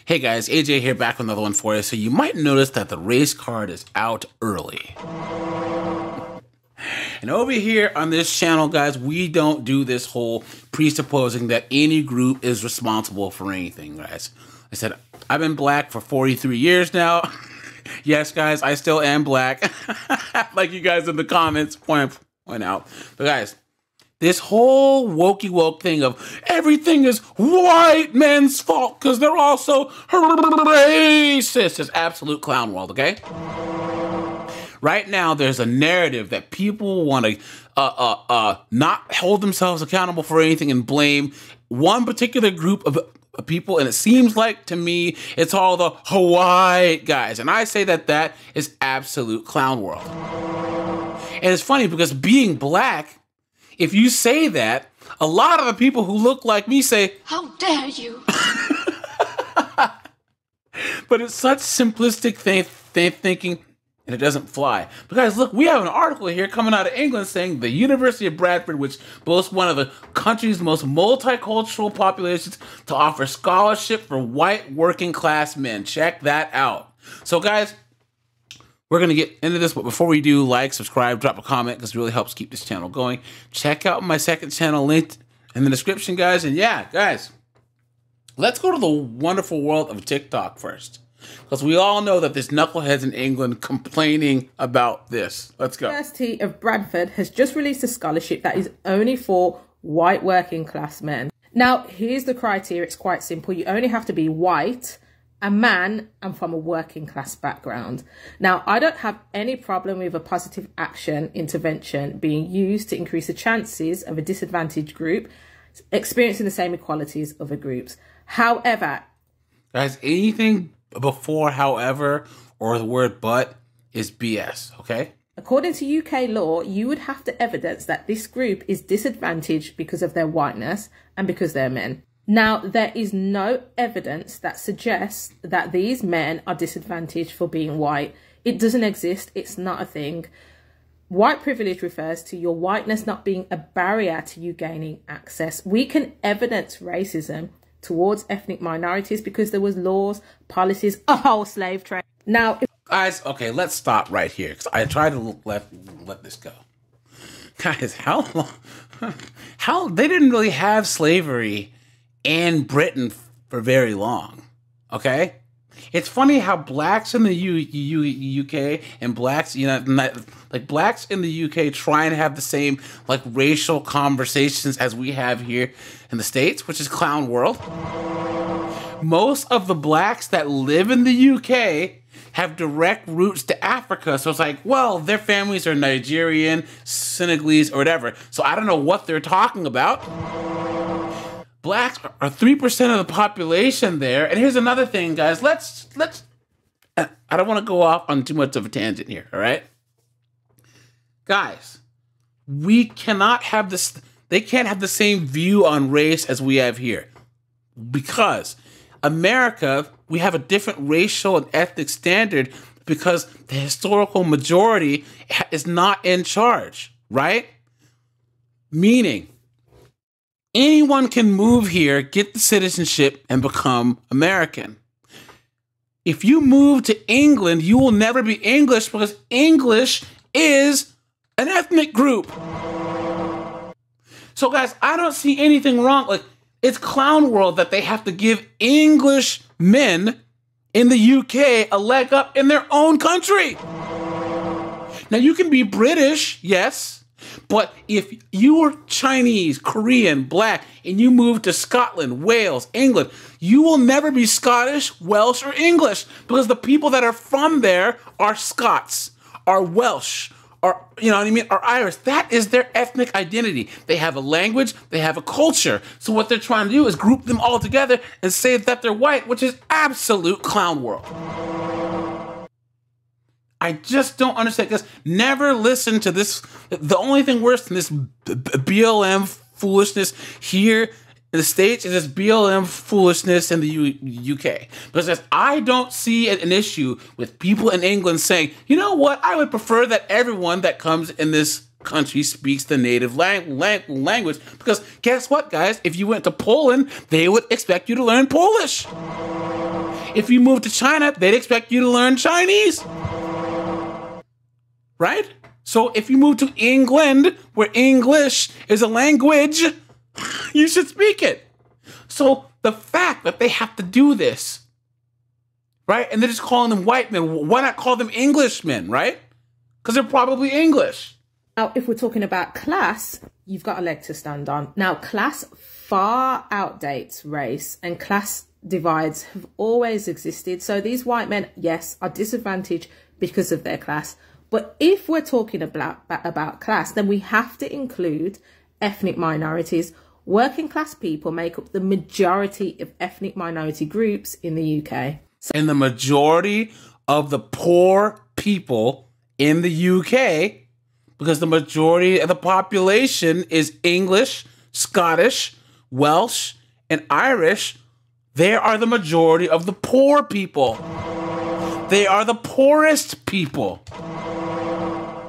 Hey guys, AJ here, back with another one for you. So you might notice that the race card is out early. And over here on this channel, guys, we don't do this whole presupposing that any group is responsible for anything, guys. I said, I've been black for 43 years now. Yes, guys, I still am black. Like you guys in the comments point out. But guys, this whole wokey woke thing of everything is white men's fault because they're also racist is absolute clown world, okay? Right now, there's a narrative that people want to not hold themselves accountable for anything and blame one particular group of people, and it seems like to me it's all the Hawaii guys, and I say that that is absolute clown world. And it's funny because being black, if you say that, a lot of the people who look like me say, "How dare you?" But it's such simplistic thinking, and it doesn't fly. But guys, look, we have an article here coming out of England saying the University of Bradford, which boasts one of the country's most multicultural populations, to offer scholarship for white working class men. Check that out. So guys, we're going to get into this, but before we do, like, subscribe, drop a comment, because it really helps keep this channel going. Check out my second channel linked in the description, guys. And yeah, guys, let's go to the wonderful world of TikTok first, because we all know that there's knuckleheads in England complaining about this. Let's go. The University of Bradford has just released a scholarship that is only for white working class men. Now, here's the criteria. It's quite simple. You only have to be white, a man, and from a working class background. Now, I don't have any problem with a positive action intervention being used to increase the chances of a disadvantaged group experiencing the same equalities as other groups. However, guys, anything before however or the word but is BS, okay? According to UK law, you would have to evidence that this group is disadvantaged because of their whiteness and because they're men. Now, there is no evidence that suggests that these men are disadvantaged for being white. It doesn't exist. It's not a thing. White privilege refers to your whiteness not being a barrier to you gaining access. We can evidence racism towards ethnic minorities because there was laws, policies, a whole slave trade. Now, guys, okay, let's stop right here, because I tried to let this go. Guys, how long? They didn't really have slavery in Britain for very long, okay? It's funny how blacks in the UK and blacks, you know, like blacks in the UK try and have the same like racial conversations as we have here in the States, which is clown world. Most of the blacks that live in the UK have direct roots to Africa. So it's like, well, their families are Nigerian, Senegalese, or whatever. So I don't know what they're talking about. Blacks are 3% of the population there. And here's another thing, guys. Let's I don't want to go off on too much of a tangent here, all right? Guys, we cannot have this, they can't have the same view on race as we have here. Because America, we have a different racial and ethnic standard because the historical majority is not in charge, right? Meaning, anyone can move here, get the citizenship, and become American. If you move to England, you will never be English because English is an ethnic group. So guys, I don't see anything wrong. Like, it's clown world that they have to give English men in the UK a leg up in their own country. Now, you can be British, yes, but if you are Chinese, Korean, black, and you move to Scotland, Wales, England, you will never be Scottish, Welsh, or English because the people that are from there are Scots, are Welsh, or, you know what I mean, or Irish. That is their ethnic identity. They have a language, they have a culture. So what they're trying to do is group them all together and say that they're white, which is absolute clown world. I just don't understand, because never listen to this. The only thing worse than this BLM foolishness here in the States is this BLM foolishness in the UK. Because I don't see an issue with people in England saying, you know what, I would prefer that everyone that comes in this country speaks the native language. Because guess what, guys? If you went to Poland, they would expect you to learn Polish. If you move to China, they'd expect you to learn Chinese. Right? So if you move to England, where English is a language, you should speak it. So the fact that they have to do this, right? And they're just calling them white men. Why not call them Englishmen, right? Because they're probably English. Now, if we're talking about class, you've got a leg to stand on. Now, class far outdates race, and class divides have always existed. So these white men, yes, are disadvantaged because of their class. But if we're talking about class, then we have to include ethnic minorities. Working class people make up the majority of ethnic minority groups in the UK. And the majority of the poor people in the UK, because the majority of the population is English, Scottish, Welsh, and Irish, they are the majority of the poor people. They are the poorest people.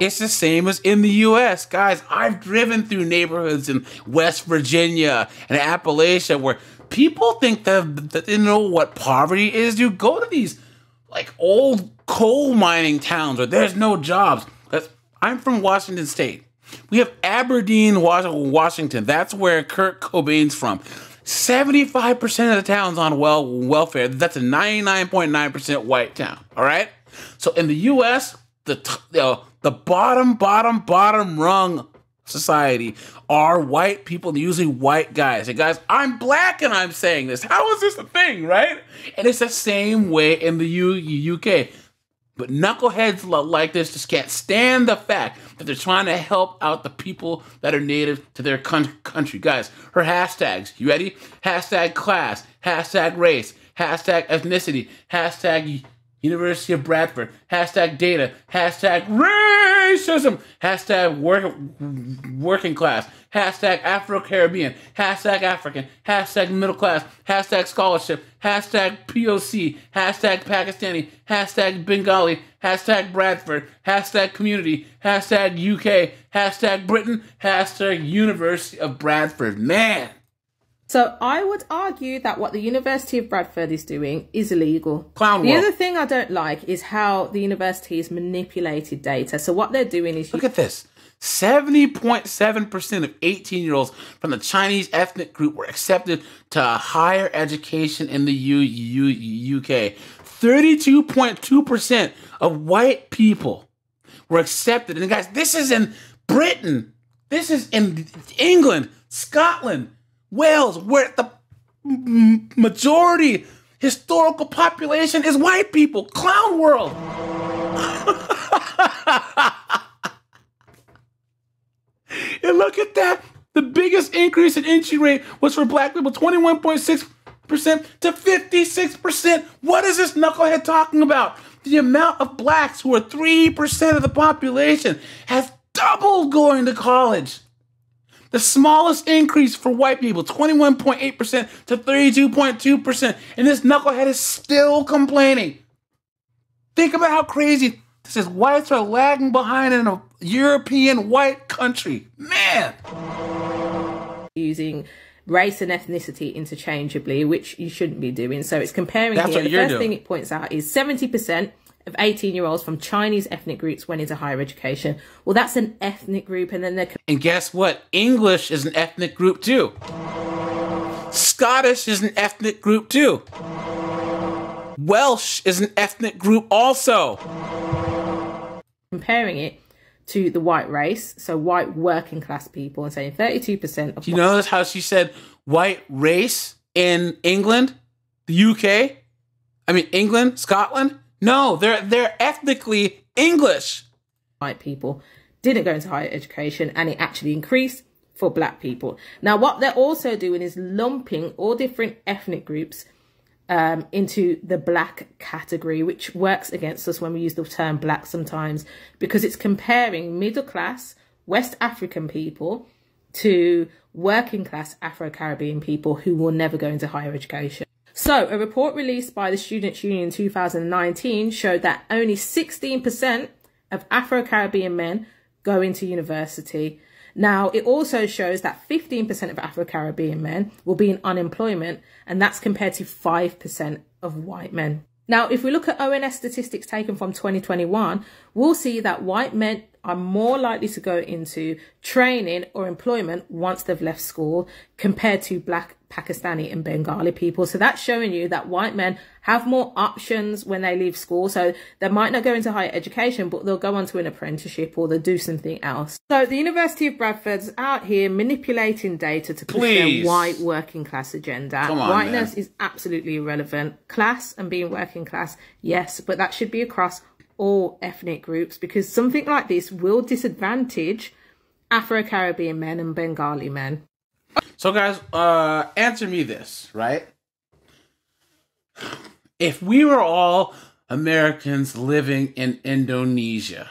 It's the same as in the US. Guys, I've driven through neighborhoods in West Virginia and Appalachia where people think that they know what poverty is. You go to these like old coal mining towns where there's no jobs. I'm from Washington State. We have Aberdeen, Washington. That's where Kurt Cobain's from. 75% of the town's on welfare. That's a 99.9% white town. All right. So in the U.S., the bottom rung society are white people, usually white guys. And guys, I'm black and I'm saying this. How is this a thing, right? And it's the same way in the UK. But knuckleheads like this just can't stand the fact that they're trying to help out the people that are native to their country. Guys, her hashtags, you ready? Hashtag class, hashtag race, hashtag ethnicity, hashtag University of Bradford, hashtag data, hashtag racism, hashtag working class, hashtag Afro-Caribbean, hashtag African, hashtag middle class, hashtag scholarship, hashtag POC, hashtag Pakistani, hashtag Bengali, hashtag Bradford, hashtag community, hashtag UK, hashtag Britain, hashtag University of Bradford. Man. So I would argue that what the University of Bradford is doing is illegal. Clown the world. other thing I don't like is how the university has manipulated data. So what they're doing is... Look at this. 70.7% of 18-year-olds from the Chinese ethnic group were accepted to higher education in the UK. 32.2% of white people were accepted. And guys, this is in Britain. This is in England, Scotland, Wales, where the majority historical population is white people. Clown world. And look at that. The biggest increase in entry rate was for black people, 21.6% to 56%. What is this knucklehead talking about? The amount of blacks who are 3% of the population has doubled going to college. The smallest increase for white people, 21.8% to 32.2%. And this knucklehead is still complaining. Think about how crazy this is. Whites are lagging behind in a European white country. Man. Using race and ethnicity interchangeably, which you shouldn't be doing. So it's comparing That's here. what The you're first doing. thing it points out is 70% of 18-year-olds from Chinese ethnic groups went into higher education. Well, that's an ethnic group, and then they're... And guess what? English is an ethnic group too. Scottish is an ethnic group too. Welsh is an ethnic group also. comparing it to the white race, so white working class people, and saying 32% of... Do you notice how she said white race in England, the UK? I mean, England, Scotland? No, they're ethnically English. White people didn't go into higher education, and it actually increased for black people. Now, what they're also doing is lumping all different ethnic groups into the black category, which works against us when we use the term black sometimes, because it's comparing middle class West African people to working class Afro-Caribbean people who will never go into higher education. So a report released by the Students' Union in 2019 showed that only 16% of Afro-Caribbean men go into university. Now, it also shows that 15% of Afro-Caribbean men will be in unemployment, and that's compared to 5% of white men. Now, if we look at ONS statistics taken from 2021, we'll see that white men are more likely to go into training or employment once they've left school compared to Black, Pakistani and Bengali people. So that's showing you that white men have more options when they leave school. So they might not go into higher education, but they'll go on to an apprenticeship or they'll do something else. So the University of Bradford's out here manipulating data to push their white working class agenda. Whiteness is absolutely irrelevant. Class and being working class, yes, but that should be across all ethnic groups, because something like this will disadvantage Afro-Caribbean men and Bengali men. So guys, answer me this, right? If we were all Americans living in Indonesia,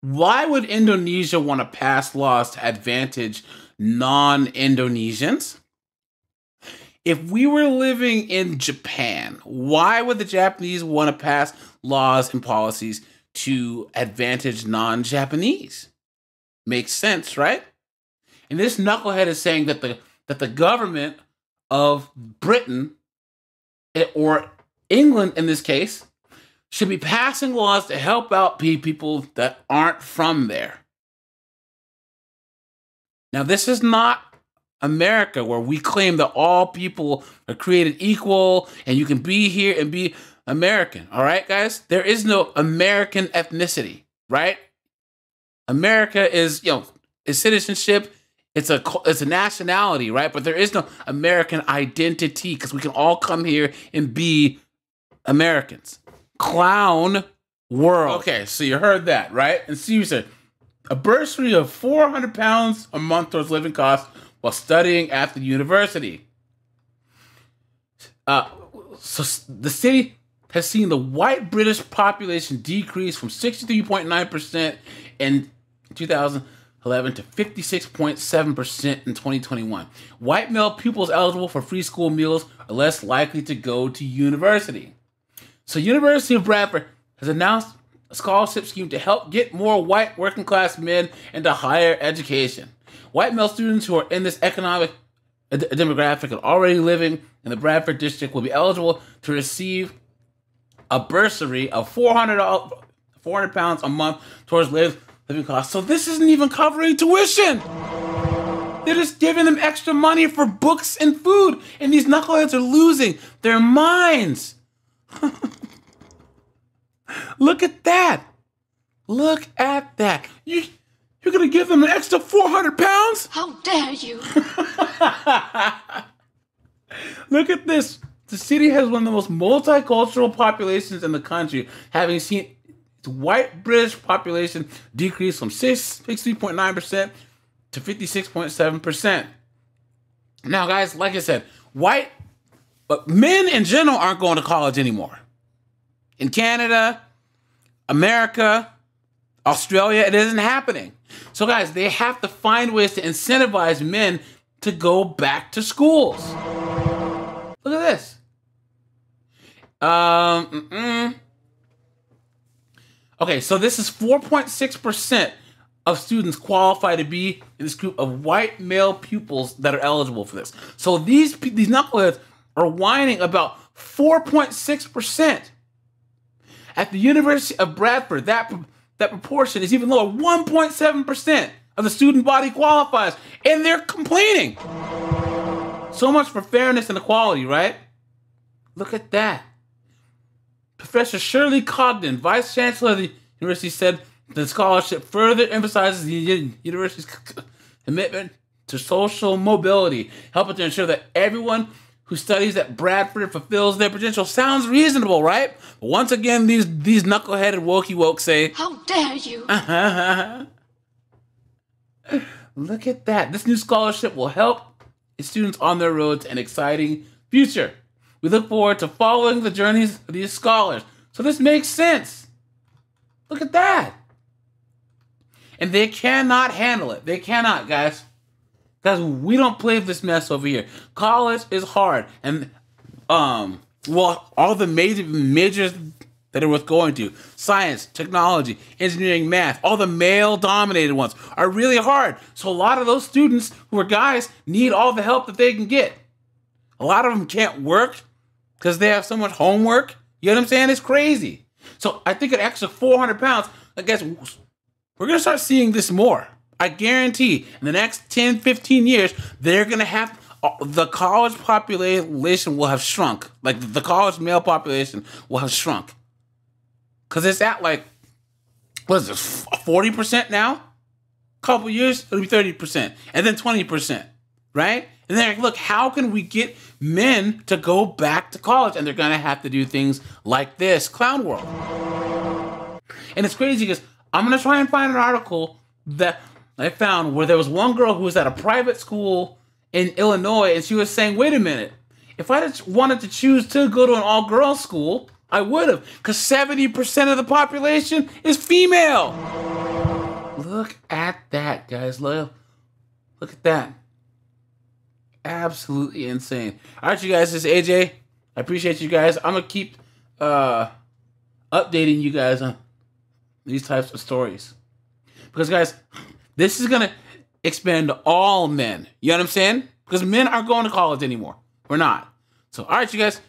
why would Indonesia want to pass laws to advantage non-Indonesians? If we were living in Japan, why would the Japanese want to pass laws and policies to advantage non-Japanese? Makes sense, right? And this knucklehead is saying that the government of Britain, or England in this case, should be passing laws to help out people that aren't from there. Now, this is not America, where we claim that all people are created equal and you can be here and be American. All right, guys? There is no American ethnicity, right? America is, is citizenship. It's a nationality, right? But there is no American identity, because we can all come here and be Americans. Clown world. Okay, so you heard that, right? And see, you said a bursary of £400 a month towards living costs while studying at the university. So the city has seen the white British population decrease from 63.9% in 2011 to 56.7% in 2021. White male pupils eligible for free school meals are less likely to go to university. So University of Bradford has announced a scholarship scheme to help get more white working class men into higher education. White male students who are in this economic demographic and already living in the Bradford district will be eligible to receive a bursary of £400 a month towards living costs. So this isn't even covering tuition. They're just giving them extra money for books and food. And these knuckleheads are losing their minds. Look at that. Look at that. You're going to give them an extra £400? How dare you? Look at this. The city has one of the most multicultural populations in the country, having seen its white British population decrease from 60.9% to 56.7%. Now, guys, like I said, but men in general aren't going to college anymore. In Canada, America, Australia, it isn't happening. So, guys, they have to find ways to incentivize men to go back to schools. Look at this. Okay, so this is 4.6% of students qualify to be in this group of white male pupils that are eligible for this. So these knuckleheads are whining about 4.6%. At the University of Bradford, that proportion is even lower. 1.7% of the student body qualifies, and they're complaining. So much for fairness and equality, right? Look at that. Professor Shirley Cogden, Vice Chancellor of the university, said the scholarship further emphasizes the university's commitment to social mobility, helping to ensure that everyone who studies at Bradford fulfills their potential. Sounds reasonable, right? But once again, these knuckleheaded wokey woke say, how dare you? Look at that. This new scholarship will help students on their road to an exciting future. We look forward to following the journeys of these scholars. So this makes sense. Look at that. And they cannot handle it. They cannot, guys. Guys, we don't play this mess over here. College is hard. And, all the majors that are worth going to. Science, technology, engineering, math, all the male-dominated ones are really hard. So a lot of those students who are guys need all the help that they can get. A lot of them can't work because they have so much homework. You know what I'm saying? It's crazy. So I think an extra 400 pounds, I guess we're going to start seeing this more. I guarantee in the next 10, 15 years, they're going to have, the college population will have shrunk. Like the college male population will have shrunk. Because it's at like, what is this, 40% now? A couple years, it'll be 30%. And then 20%, right? And they're like, look, how can we get men to go back to college? And they're going to have to do things like this, Clown World. And it's crazy because I'm going to try and find an article that I found where there was one girl who was at a private school in Illinois, and she was saying, wait a minute, if I just wanted to choose to go to an all-girls school, I would have, because 70% of the population is female. Look at that, guys. Look at that. Absolutely insane. All right, you guys, this is AJ. I appreciate you guys. I'm going to keep updating you guys on these types of stories. Because, guys, this is going to expand to all men. You know what I'm saying? Because men aren't going to college anymore. We're not. So, all right, you guys.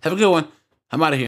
Have a good one. I'm out of here.